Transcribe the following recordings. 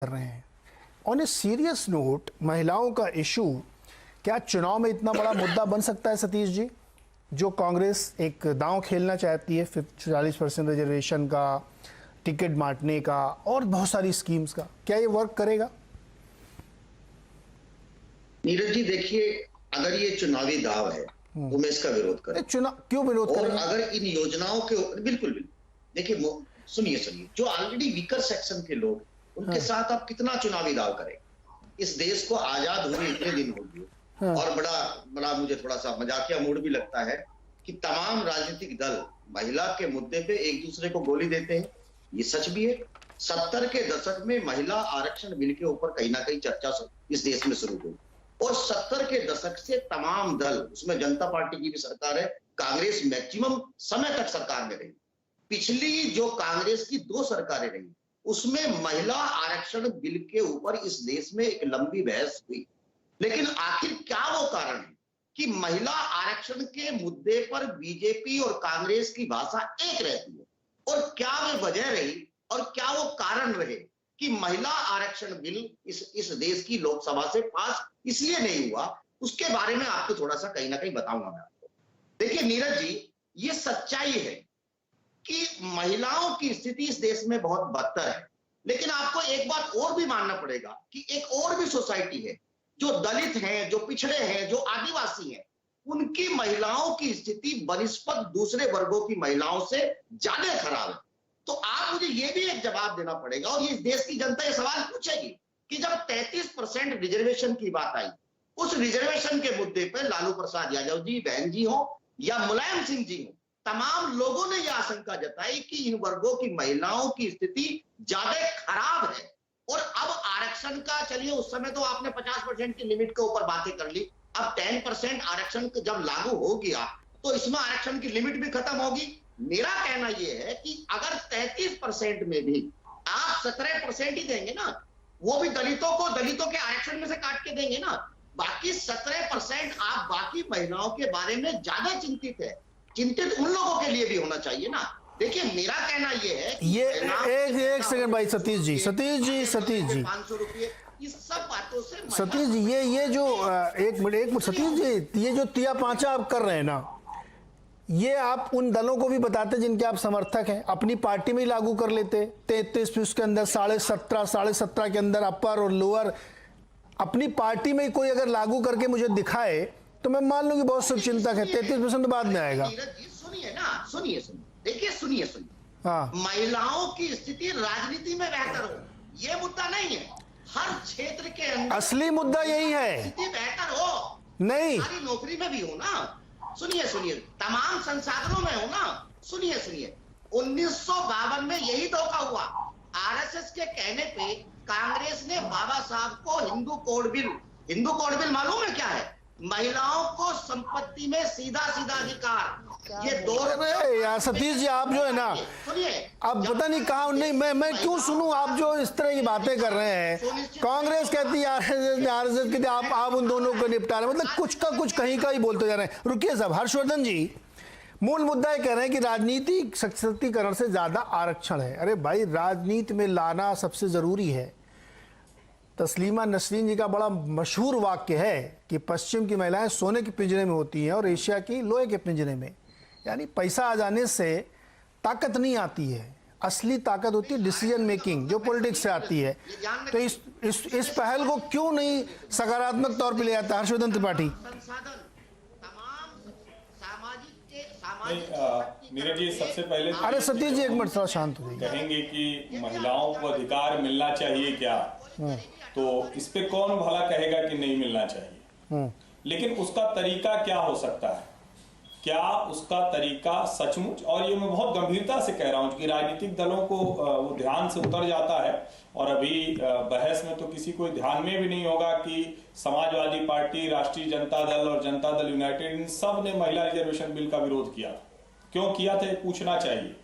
कर रहे हैं। ऑन ए सीरियस नोट, महिलाओं का इशू क्या चुनाव में इतना बड़ा मुद्दा बन सकता है सतीश जी, जो कांग्रेस एक दांव खेलना चाहती है 40% रिजर्वेशन का, टिकट बांटने का और बहुत सारी स्कीम्स का, क्या ये वर्क करेगा? नीरज जी देखिए, अगर ये चुनावी दाव है तो मैं इसका विरोध करूं। चुनाव क्यों विरोध और करेंगे? अगर इन योजनाओं के बिल्कुल बिल्कुल देखिए, सुनिए, जो ऑलरेडी वीकर सेक्शन के लोग, उनके साथ आप कितना चुनावी दाव करें? इस देश को आजाद हुए इतने दिन हो गए, और बड़ा मुझे थोड़ा सा मजाकिया मूड भी लगता है कि तमाम राजनीतिक दल महिला के मुद्दे पे एक दूसरे को गोली देते हैं। ये सच भी है। 70 के दशक में महिला आरक्षण बिल के ऊपर कहीं ना कहीं चर्चा इस देश में शुरू हुई, और 70 के दशक से तमाम दल, उसमें जनता पार्टी की भी सरकार है, कांग्रेस मैक्सिमम समय तक सरकार में रही। पिछली जो कांग्रेस की 2 सरकारें रही, उसमें महिला आरक्षण बिल के ऊपर इस देश में एक लंबी बहस हुई। लेकिन आखिर क्या वो कारण है कि महिला आरक्षण के मुद्दे पर बीजेपी और कांग्रेस की भाषा एक रहती है? और क्या वे वजह रही और क्या वो कारण रहे कि महिला आरक्षण बिल इस देश की लोकसभा से पास इसलिए नहीं हुआ? उसके बारे में आपको थोड़ा सा कहीं ना कहीं बताऊंगा मैं आपको। देखिए नीरज जी, ये सच्चाई है कि महिलाओं की स्थिति इस देश में बहुत बदतर है। लेकिन आपको एक बात और भी मानना पड़ेगा कि एक और भी सोसाइटी है, जो दलित हैं, जो पिछड़े हैं, जो आदिवासी हैं, उनकी महिलाओं की स्थिति बनिस्पत दूसरे वर्गों की महिलाओं से ज्यादा खराब है। तो आप मुझे ये भी एक जवाब देना पड़ेगा, और ये देश की जनता ये सवाल पूछेगी कि जब 33% रिजर्वेशन की बात आई, उस रिजर्वेशन के मुद्दे पर लालू प्रसाद यादव जी, बहन जी हो या मुलायम सिंह जी हो, तमाम लोगों ने यह आशंका जताई कि इन वर्गों की महिलाओं की स्थिति ज्यादा खराब है। और अब आरक्षण का, चलिए उस समय तो आपने 50% की लिमिट के ऊपर बातें कर ली, अब 10% आरक्षण जब लागू हो गया तो इसमें आरक्षण की लिमिट भी खत्म होगी। मेरा कहना यह है कि अगर 33% में भी आप 17% ही देंगे ना, वो भी दलितों के आरक्षण में से काट के देंगे ना, बाकी 17% आप बाकी महिलाओं के बारे में ज्यादा चिंतित है। चिंतित उन लोगों के लिए भी होना चाहिए ना। देखिए मेरा कहना यह है कि ये एक सेकंड भाई, सतीश जी 500 रुपये, इस सब बातों से सतीश जी, ये जो एक मिनट सतीश जी, ये जो तिया पांचा आप कर रहे हैं ना, ये आप उन दलों को भी बताते जिनके आप समर्थक हैं, अपनी पार्टी में ही लागू कर लेते। 33 उसके अंदर 17.5 के अंदर अपर और लोअर, अपनी पार्टी में ही कोई अगर लागू करके मुझे दिखाए तो मैं मान लूं कि बहुत शुभचिंतक है। 33% बाद में आएगा। सुनिए ना, सुनिए, देखिए सुनिए, हाँ, महिलाओं की स्थिति राजनीति में बेहतर हो, ये मुद्दा नहीं है। हर क्षेत्र के अंदर असली मुद्दा यही है, स्थिति बेहतर हो, नहीं सारी नौकरी में भी हो ना। सुनिए, तमाम संसाधनों में हो ना। सुनिए 1952 में यही धोखा हुआ। आरएसएस के कहने पे कांग्रेस ने बाबा साहब को हिंदू कोड बिल मालूम है क्या है? महिलाओं को संपत्ति में सीधा अधिकार, ये 2। अरे यार सतीश जी, आप जो है ना, सुनिए, अब पता नहीं कहा, नहीं मैं क्यों सुनूं आप जो इस तरह की बातें कर रहे हैं। कांग्रेस कहती है आरएसएस कहती है, आप उन दोनों को निपटा रहे, मतलब कुछ का कुछ कहीं का ही बोलते जा रहे हैं। रुकिए साहब, हर्षवर्धन जी मूल मुद्दा ये कह रहे हैं कि राजनीतिक सशक्तिकरण से ज्यादा आरक्षण है। अरे भाई, राजनीति में लाना सबसे जरूरी है। तस्लीमा नसरीन जी का बड़ा मशहूर वाक्य है कि पश्चिम की महिलाएं सोने के पिंजरे में होती हैं और एशिया की लोहे के पिंजरे में। यानी पैसा आ जाने से ताकत नहीं आती है, असली ताकत होती है डिसीजन मेकिंग, जो पॉलिटिक्स से आती है। तो इस पहल को क्यों नहीं सकारात्मक तौर पे ले जाता हर्षवर्धन त्रिपाठी? नीरज जी, सबसे पहले अरे सतीश जी एक मिनट, थोड़ा शांत हो जाइए। कहेंगे कि महिलाओं को अधिकार मिलना चाहिए क्या, तो इस पे कौन भला कहेगा कि नहीं मिलना चाहिए। लेकिन उसका तरीका क्या हो सकता है, क्या उसका तरीका सचमुच, और ये मैं बहुत गंभीरता से कह रहा हूं कि राजनीतिक दलों को वो ध्यान से उतर जाता है, और अभी बहस में तो किसी को ध्यान में भी नहीं होगा कि समाजवादी पार्टी, राष्ट्रीय जनता दल और जनता दल यूनाइटेड, इन सब ने महिला रिजर्वेशन बिल का विरोध किया था। क्यों किया था ये पूछना चाहिए।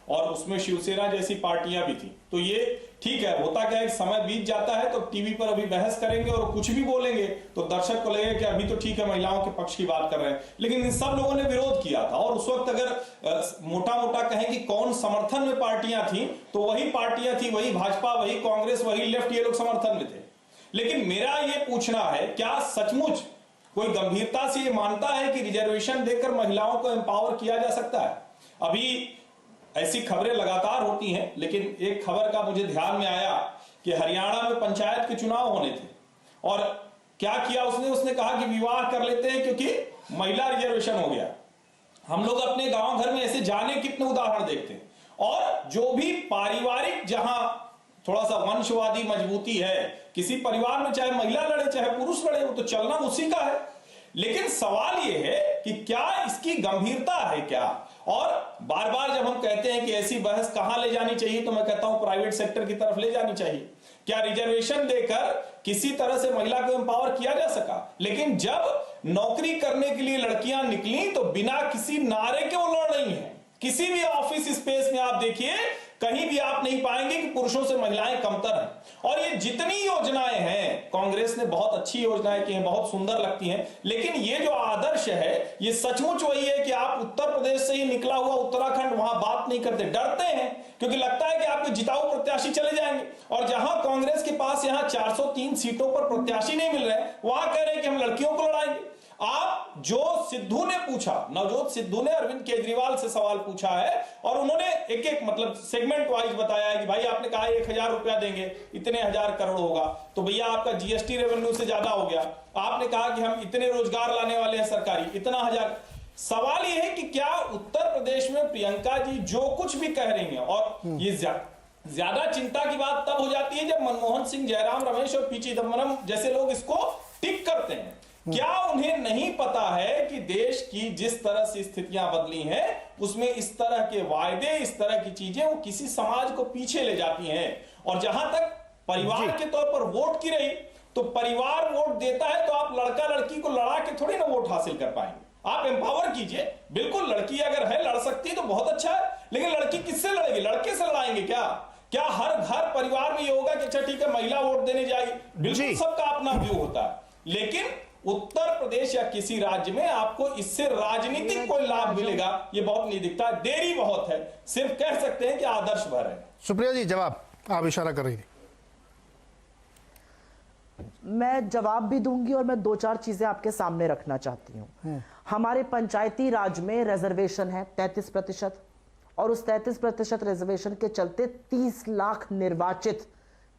और उसमें शिवसेना जैसी पार्टियां भी थी। तो ये ठीक है, होता क्या है, समय बीत जाता है तो टीवी पर अभी बहस करेंगे और कुछ भी बोलेंगे तो दर्शक को लगेगा कि अभी तो ठीक है, महिलाओं के पक्ष की बात कर रहे हैं, लेकिन इन सब लोगों ने विरोध किया था। और उस वक्त अगर मोटा मोटा कहें कि कौन समर्थन में पार्टियां थी, तो वही पार्टियां थी, वही भाजपा, वही कांग्रेस, वही लेफ्ट, ये लोग समर्थन में थे। लेकिन मेरा ये पूछना है, क्या सचमुच कोई गंभीरता से ये मानता है कि रिजर्वेशन देकर महिलाओं को एम्पावर किया जा सकता है? अभी ऐसी खबरें लगातार होती हैं, लेकिन एक खबर का मुझे ध्यान में आया कि हरियाणा में पंचायत के चुनाव होने थे और क्या किया उसने कहा कि विवाह कर लेते हैं क्योंकि महिला रिजर्वेशन हो गया। हम लोग अपने गांव घर में ऐसे जाने कितने उदाहरण देखते हैं। और जो भी पारिवारिक, जहां थोड़ा सा वंशवादी मजबूती है किसी परिवार में, चाहे महिला लड़े चाहे पुरुष लड़े, वो तो चलना उसी का है। लेकिन सवाल यह है कि क्या इसकी गंभीरता है क्या? और बार बार जब हम कहते हैं कि ऐसी बहस कहां ले जानी चाहिए, तो मैं कहता हूं प्राइवेट सेक्टर की तरफ ले जानी चाहिए। क्या रिजर्वेशन देकर किसी तरह से महिला को एम्पावर किया जा सका? लेकिन जब नौकरी करने के लिए लड़कियां निकली तो बिना किसी नारे के वो लड़ रही हैं। किसी भी ऑफिस स्पेस में आप देखिए, कहीं भी आप नहीं पाएंगे कि पुरुषों से महिलाएं कमतर हैं। और ये जितनी योजनाएं हैं, कांग्रेस ने बहुत अच्छी योजनाएं की हैं, बहुत सुंदर लगती हैं, लेकिन ये जो आदर्श है, ये सचमुच वही है कि आप उत्तर प्रदेश से ही निकला हुआ उत्तराखंड, वहां बात नहीं करते, डरते हैं, क्योंकि लगता है कि आपके जिताऊ प्रत्याशी चले जाएंगे। और जहां कांग्रेस के पास यहां 403 सीटों पर प्रत्याशी नहीं मिल रहे, वहां कह रहे हैं कि हम लड़कियों को लड़ाएंगे। आप जो सिद्धू ने पूछा, नवजोत सिद्धू ने अरविंद केजरीवाल से सवाल पूछा है और उन्होंने एक एक मतलब सेगमेंट वाइज बताया है कि भाई आपने कहा 1000 रुपया देंगे, इतने हजार करोड़ होगा, तो भैया आपका जीएसटी रेवेन्यू से ज्यादा हो गया। आपने कहा कि हम इतने रोजगार लाने वाले हैं सरकारी, इतना हजार। सवाल यह है कि क्या उत्तर प्रदेश में प्रियंका जी जो कुछ भी कह रही हैं, और ये ज्यादा चिंता की बात तब हो जाती है जब मनमोहन सिंह, जयराम रमेश और पी चिदम्बरम जैसे लोग इसको टिक करते हैं। क्या उन्हें नहीं पता है कि देश की जिस तरह से स्थितियां बदली हैं, उसमें इस तरह के वायदे, इस तरह की चीजें वो किसी समाज को पीछे ले जाती हैं। और जहां तक परिवार के तौर पर वोट की रही, तो परिवार वोट देता है तो आप लड़का लड़की को लड़ा के थोड़ी ना वोट हासिल कर पाएंगे। आप एम्पावर कीजिए, बिल्कुल लड़की अगर है लड़ सकती है तो बहुत अच्छा है, लेकिन लड़की किससे लड़ेगी? लड़के से लड़ाएंगे क्या? क्या हर घर परिवार में ये होगा कि अच्छा ठीक है महिला वोट देने जाएगी? बिल्कुल सबका अपना व्यू होता है, लेकिन उत्तर प्रदेश या किसी राज्य में आपको इससे राजनीतिक कोई लाभ मिलेगा ये बहुत नहीं दिखता। देरी बहुत है, सिर्फ कह सकते हैं कि आदर्श भर है। सुप्रिया जी जवाब, आप इशारा कर रही थी। मैं जवाब भी दूंगी और मैं 2-4 चीजें आपके सामने रखना चाहती हूं। हमारे पंचायती राज में रिजर्वेशन है 33%, और उस 33% रिजर्वेशन के चलते 30 लाख निर्वाचित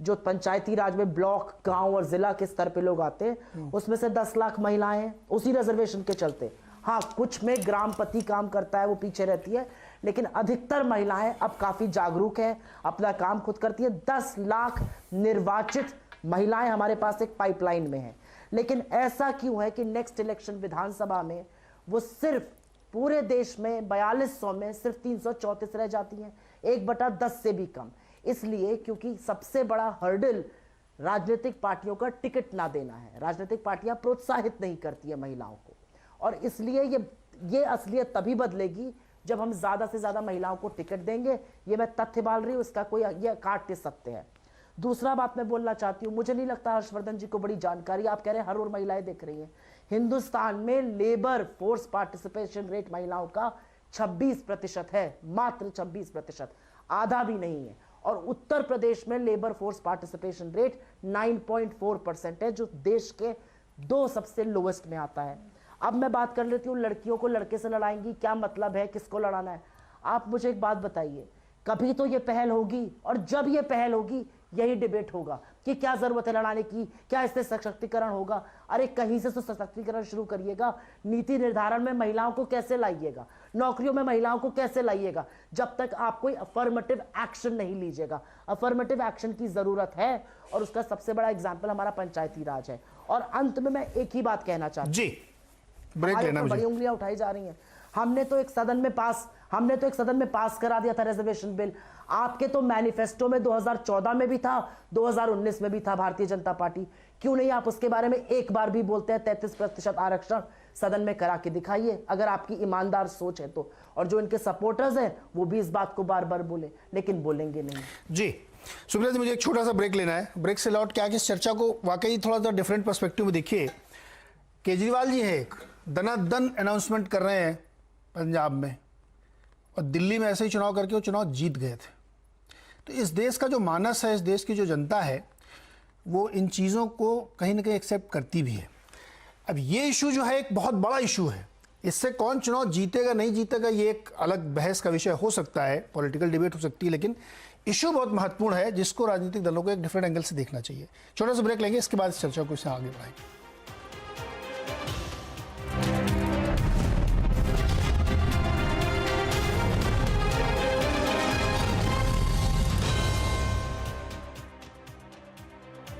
जो पंचायती राज में ब्लॉक, गांव और जिला के स्तर पे लोग आते हैं, उसमें से 10 लाख महिलाएं हैं उसी रिजर्वेशन के चलते। हाँ, कुछ में ग्रामपति काम करता है, वो पीछे रहती है, लेकिन अधिकतर महिलाएं अब काफी जागरूक है, अपना काम खुद करती है। 10 लाख निर्वाचित महिलाएं हमारे पास एक पाइपलाइन में है। लेकिन ऐसा क्यों है कि नेक्स्ट इलेक्शन विधानसभा में वो सिर्फ पूरे देश में 4200 में सिर्फ 334 रह जाती हैं, 1/10 से भी कम? इसलिए क्योंकि सबसे बड़ा हर्डल राजनीतिक पार्टियों का टिकट ना देना है। राजनीतिक पार्टियां प्रोत्साहित नहीं करती है महिलाओं को, और इसलिए ये असलियत तभी बदलेगी जब हम ज्यादा से ज्यादा महिलाओं को टिकट देंगे। ये मैं तथ्य बाल रही हूं, इसका कोई ये काट के सकते हैं। दूसरा बात मैं बोलना चाहती हूं, मुझे नहीं लगता हर्षवर्धन जी को बड़ी जानकारी, आप कह रहे हैं हर और महिलाएं देख रही हैं। हिंदुस्तान में लेबर फोर्स पार्टिसिपेशन रेट महिलाओं का 26% है, मात्र 26%, आधा भी नहीं है। और उत्तर प्रदेश में लेबर फोर्स पार्टिसिपेशन रेट 9.4% है, जो देश के 2 सबसे लोवेस्ट में आता है। अब मैं बात कर लेती हूँ, लड़कियों को लड़के से लड़ाएंगी, क्या मतलब है, किसको लड़ाना है? आप मुझे एक बात बताइए, कभी तो ये पहल होगी, और जब ये पहल होगी यही डिबेट होगा कि क्या जरूरत है लड़ाने की, क्या इससे सशक्तिकरण होगा। अरे कहीं से तो सशक्तिकरण शुरू करिएगा। नीति निर्धारण में महिलाओं को कैसे लाइएगा, नौकरियों में महिलाओं को कैसे लाइएगा, जब तक आप कोई अफर्मेटिव एक्शन नहीं लीजिएगा। अफर्मेटिव एक्शन की जरूरत है, और उसका सबसे बड़ा एग्जाम्पल हमारा पंचायती राज है। और अंत में मैं एक ही बात कहना चाहती हूँ जी, ब्रेक लेना, बड़ी उंगलियां उठाई जा रही हैं। हमने तो एक सदन में पास करा दिया था रिजर्वेशन बिल। आपके तो मैनिफेस्टो में 2014 में भी था, 2019 में भी था भारतीय जनता पार्टी। क्यों नहीं आप उसके बारे में एक बार भी बोलते हैं? 33% आरक्षण सदन में करा के दिखाइए अगर आपकी ईमानदार सोच है तो। और जो इनके सपोर्टर्स हैं वो भी इस बात को बार बार बोले, लेकिन बोलेंगे नहीं। जी सुब्रत जी, मुझे एक छोटा सा ब्रेक लेना है। ब्रेक से लौट के आके इस चर्चा को वाकई थोड़ा सा डिफरेंट पर्सपेक्टिव में देखिए। केजरीवाल जी है एक दनादन अनाउंसमेंट कर रहे हैं पंजाब में, और दिल्ली में ऐसे ही चुनाव करके वो चुनाव जीत गए थे। तो इस देश का जो मानस है, इस देश की जो जनता है, वो इन चीज़ों को कहीं ना कहीं एक्सेप्ट करती भी है। अब ये इशू जो है एक बहुत बड़ा इशू है। इससे कौन चुनाव जीतेगा नहीं जीतेगा ये एक अलग बहस का विषय हो सकता है, पॉलिटिकल डिबेट हो सकती है, लेकिन इशू बहुत महत्वपूर्ण है जिसको राजनीतिक दलों को एक डिफरेंट एंगल से देखना चाहिए। छोटा सा ब्रेक लेंगे, इसके बाद इस चर्चा को इससे आगे बढ़ाएंगे।